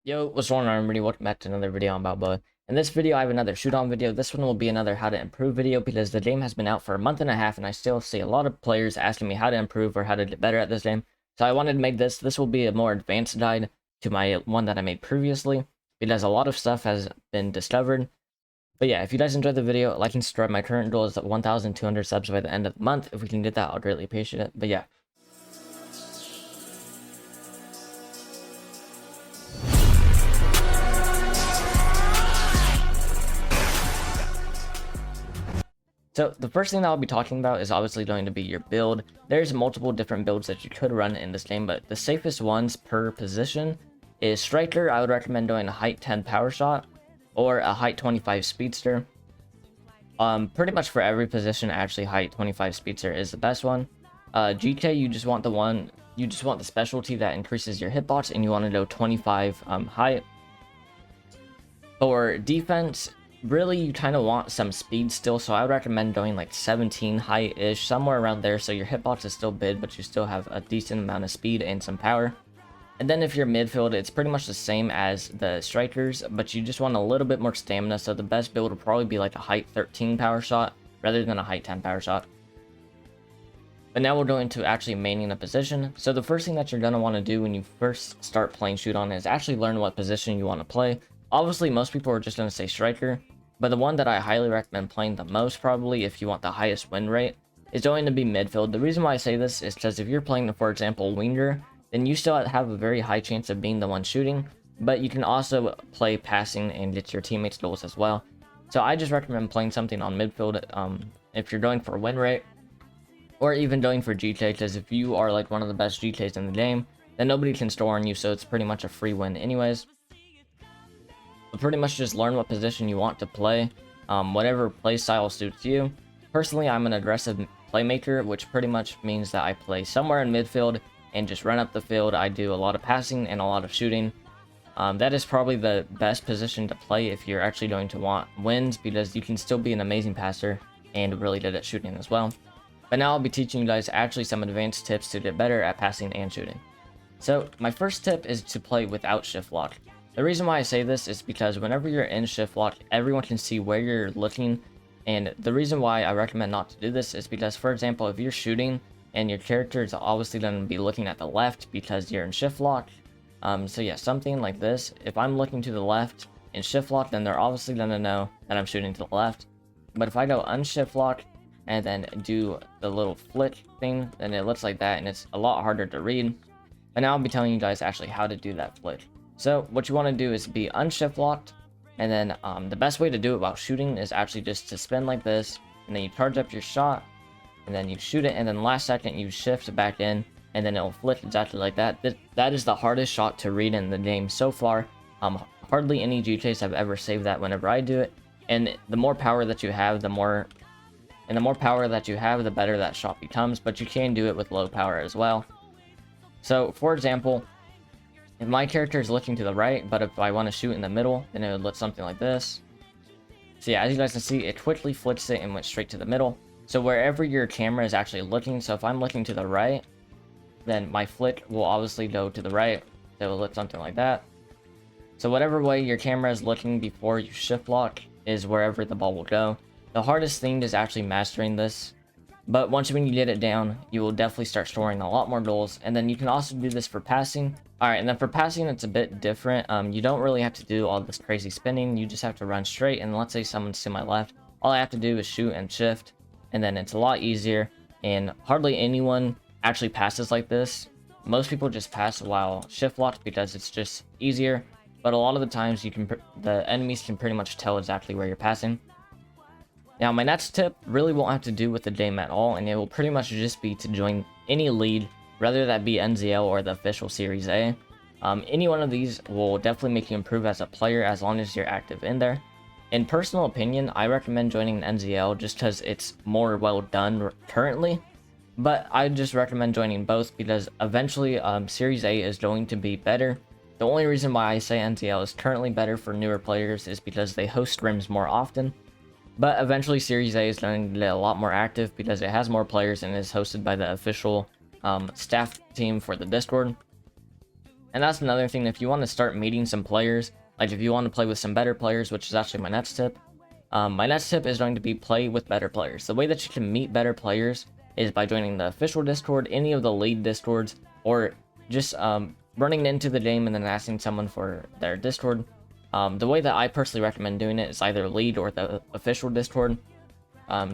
Yo, what's going on, everybody? Welcome back to another video on Balboa. In this video, I have another shoot-on video. This one will be another how to improve video because the game has been out for a month and a half and I still see a lot of players asking me how to improve or how to get better at this game. So I wanted to make this. This will be a more advanced guide to my one that I made previously because a lot of stuff has been discovered. But yeah, if you guys enjoyed the video, like and subscribe. My current goal is 1,200 subs by the end of the month. If we can get that, I'll greatly appreciate it. But yeah. So the first thing that I'll be talking about is obviously going to be your build. There's multiple different builds that you could run in this game, but the safest ones per position is striker. I would recommend doing a height 10 power shot or a height 25 speedster. Pretty much for every position, actually height 25 speedster is the best one. GK, you just want the specialty that increases your hitbox, and you want to go 25 height. For defense, really you kind of want some speed still, so I would recommend going like 17 height-ish, somewhere around there, so your hitbox is still big but you still have a decent amount of speed and some power. And then if you're midfield, it's pretty much the same as the strikers, but you just want a little bit more stamina, so the best build would probably be like a height 13 power shot rather than a height 10 power shot. But now we're going to actually maining a position. So the first thing that you're going to want to do when you first start playing shoot-on is actually learn what position you want to play. Obviously, most people are just going to say striker, but the one that I highly recommend playing the most, probably if you want the highest win rate, is going to be midfield. The reason why I say this is because if you're playing, for example, winger, then you still have a very high chance of being the one shooting, but you can also play passing and get your teammates goals as well. So I just recommend playing something on midfield if you're going for win rate, or even going for GK, because if you are like one of the best GKs in the game, then nobody can store on you, so it's pretty much a free win anyways. But pretty much just learn what position you want to play, whatever play style suits you. Personally, I'm an aggressive playmaker, which pretty much means that I play somewhere in midfield and just run up the field. I do a lot of passing and a lot of shooting. That is probably the best position to play if you're actually going to want wins, because you can still be an amazing passer and really good at shooting as well. But now I'll be teaching you guys actually some advanced tips to get better at passing and shooting. So my first tip is to play without shift lock. The reason why I say this is because whenever you're in shift lock, everyone can see where you're looking. And the reason why I recommend not to do this is because, for example, if you're shooting and your character is obviously going to be looking at the left because you're in shift lock. So yeah, something like this. If I'm looking to the left in shift lock, then they're obviously going to know that I'm shooting to the left. But if I go unshift lock and then do the little flick thing, then it looks like that, and it's a lot harder to read. But now I'll be telling you guys actually how to do that flick. So what you want to do is be unshift locked, and then the best way to do it while shooting is actually just to spin like this, and then you charge up your shot, and then you shoot it, and then last second you shift back in, and then it'll flick exactly like that. That is the hardest shot to read in the game so far. Hardly any GKs have ever saved that whenever I do it, and the more power that you have, the better that shot becomes, but you can do it with low power as well. So for example, if my character is looking to the right, but if I want to shoot in the middle, then it would look something like this. So yeah, as you guys can see, it quickly flicks it and went straight to the middle. So wherever your camera is actually looking, so if I'm looking to the right, then my flick will obviously go to the right. So it will look something like that. So whatever way your camera is looking before you shift lock is wherever the ball will go. The hardest thing is actually mastering this. But when you get it down, you will definitely start scoring a lot more goals. And then you can also do this for passing. Alright, and then for passing, it's a bit different. You don't really have to do all this crazy spinning. You just have to run straight, and let's say someone's to my left. All I have to do is shoot and shift, and then it's a lot easier. And hardly anyone actually passes like this. Most people just pass while shift locked because it's just easier. But a lot of the times, the enemies can pretty much tell exactly where you're passing. Now, my next tip really won't have to do with the game at all, and it will pretty much just be to join any league, whether that be NZL or the official Series A. Any one of these will definitely make you improve as a player as long as you're active in there. In personal opinion, I recommend joining an NZL just because it's more well done currently, but I just recommend joining both because eventually Series A is going to be better. The only reason why I say NZL is currently better for newer players is because they host scrims more often. But eventually Series A is going to get a lot more active because it has more players and is hosted by the official staff team for the Discord. And that's another thing, if you want to start meeting some players, like if you want to play with some better players, which is actually my next tip. My next tip is going to be play with better players. The way that you can meet better players is by joining the official Discord, any of the league Discords, or just running into the game and then asking someone for their Discord. The way that I personally recommend doing it is either lead or the official Discord.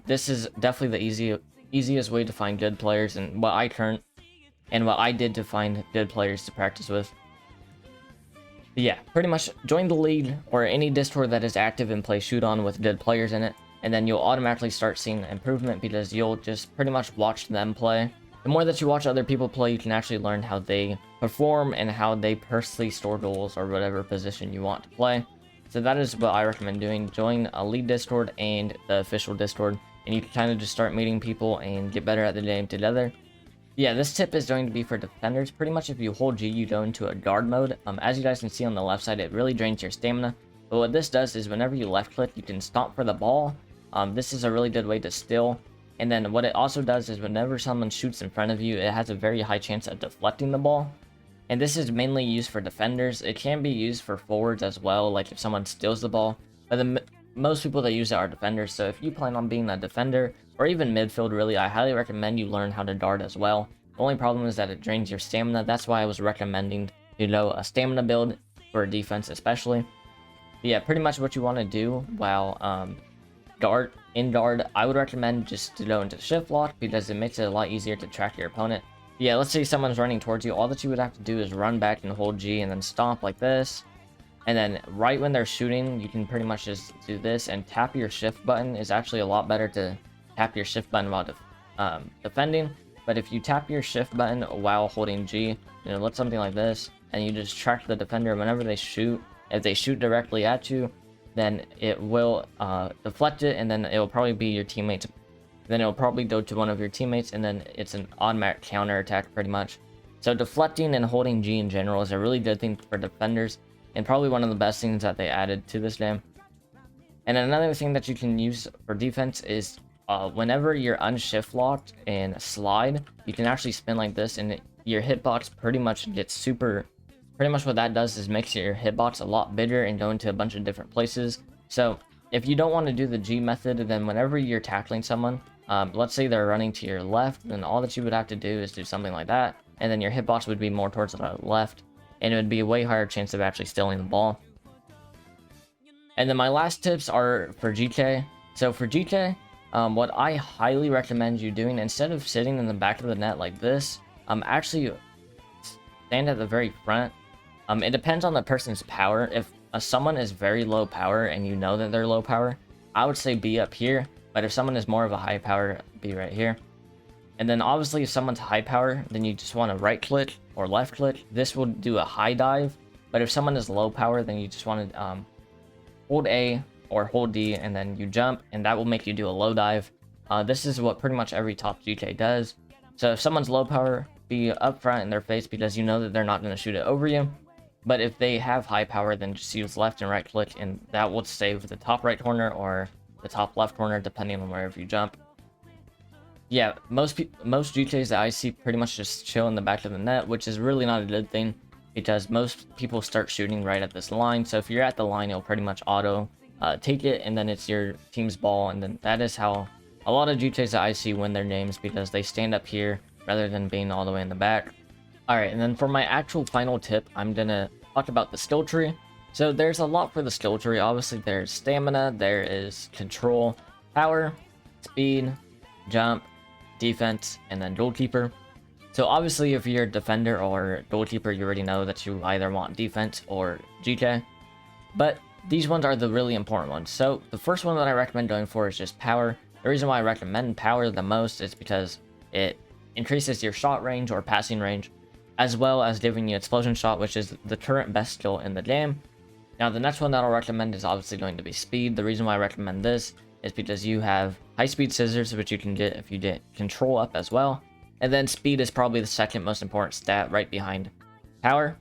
This is definitely the easiest way to find good players, and what I did to find good players to practice with. But yeah, pretty much join the league or any Discord that is active and play SHUUDAN with good players in it, and then you'll automatically start seeing improvement because you'll just pretty much watch them play. The more that you watch other people play, you can actually learn how they perform and how they personally store goals or whatever position you want to play. So that is what I recommend doing. Join a league Discord and the official Discord, and you can kind of just start meeting people and get better at the game together. Yeah, this tip is going to be for defenders. Pretty much if you hold G, you go into a guard mode. As you guys can see on the left side, it really drains your stamina. But what this does is whenever you left click, you can stomp for the ball. This is a really good way to steal. And then what it also does is whenever someone shoots in front of you, it has a very high chance of deflecting the ball. And this is mainly used for defenders. It can be used for forwards as well, like if someone steals the ball. But most people that use it are defenders. So if you plan on being a defender, or even midfield really, I highly recommend you learn how to guard as well. The only problem is that it drains your stamina. That's why I was recommending, a stamina build for defense especially. But yeah, pretty much what you want to do while in guard, I would recommend just to go into shift lock because it makes it a lot easier to track your opponent. But yeah, let's say someone's running towards you. All that you would have to do is run back and hold G and then stomp like this. And then right when they're shooting, you can pretty much just do this, and tap your shift button is actually a lot better to tap your shift button while defending. But if you tap your shift button while holding G, look something like this, and you just track the defender whenever they shoot. If they shoot directly at you, then it will deflect it, and then it will probably be your teammates. Then it will probably go to one of your teammates, and then it's an automatic counter attack pretty much. So deflecting and holding G in general is a really good thing for defenders, and probably one of the best things that they added to this game. And another thing that you can use for defense is whenever you're unshift locked and slide, you can actually spin like this, and your hitbox pretty much gets super. Pretty much what that does is makes your hitbox a lot bigger and go into a bunch of different places. So if you don't want to do the G method, then whenever you're tackling someone, let's say they're running to your left, then all that you would have to do is do something like that, and then your hitbox would be more towards the left, and it would be a way higher chance of actually stealing the ball. And then my last tips are for GK. So for GK, what I highly recommend you doing, instead of sitting in the back of the net like this, actually stand at the very front. It depends on the person's power. If someone is very low power and you know that they're low power, I would say be up here. But if someone is more of a high power, be right here. And then obviously if someone's high power, then you just want to right click or left click. This will do a high dive. But if someone is low power, then you just want to hold A or hold D, and then you jump, and that will make you do a low dive. This is what pretty much every top GK does. So if someone's low power, be up front in their face because you know that they're not going to shoot it over you. But if they have high power, then just use left and right click, and that will save the top right corner or the top left corner depending on wherever you jump. Yeah, most GKs that I see pretty much just chill in the back of the net, which is really not a good thing because most people start shooting right at this line. So if you're at the line, it'll pretty much auto take it, and then it's your team's ball. And then that is how a lot of GKs that I see win their games, because they stand up here rather than being all the way in the back. Alright, and then for my actual final tip, I'm gonna talk about the skill tree. So there's a lot for the skill tree. Obviously there's stamina, there is control, power, speed, jump, defense, and then goalkeeper. So obviously if you're a defender or goalkeeper, you already know that you either want defense or GK. But these ones are the really important ones. So the first one that I recommend going for is just power. The reason why I recommend power the most is because it increases your shot range or passing range, as well as giving you explosion shot, which is the current best skill in the game. Now the next one that I'll recommend is obviously going to be speed. The reason why I recommend this is because you have high speed scissors, which you can get if you get control up as well. And then speed is probably the second most important stat right behind power.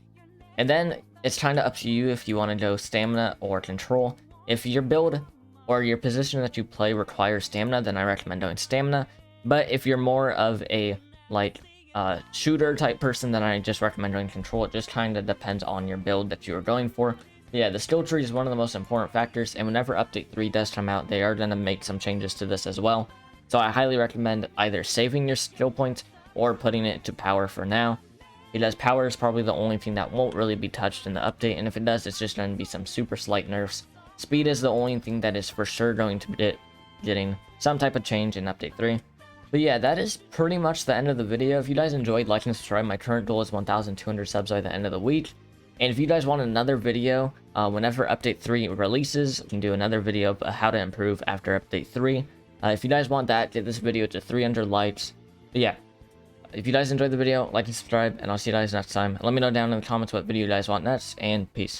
And then it's kind of up to you if you want to go stamina or control. If your build or your position that you play requires stamina, then I recommend going stamina. But if you're more of a shooter type person, then I just recommend doing control. It just kind of depends on your build that you are going for. But yeah, the skill tree is one of the most important factors, and whenever update 3 does come out, they are going to make some changes to this as well. So I highly recommend either saving your skill points or putting it to power for now, because power is probably the only thing that won't really be touched in the update, and if it does, it's just going to be some super slight nerfs. Speed is the only thing that is for sure going to be getting some type of change in update 3. But yeah, that is pretty much the end of the video. If you guys enjoyed, like and subscribe. My current goal is 1,200 subs by the end of the week. And if you guys want another video, whenever update 3 releases, you can do another video of how to improve after update 3. If you guys want that, get this video to 300 likes. But yeah, if you guys enjoyed the video, like and subscribe, and I'll see you guys next time. Let me know down in the comments what video you guys want next, and peace.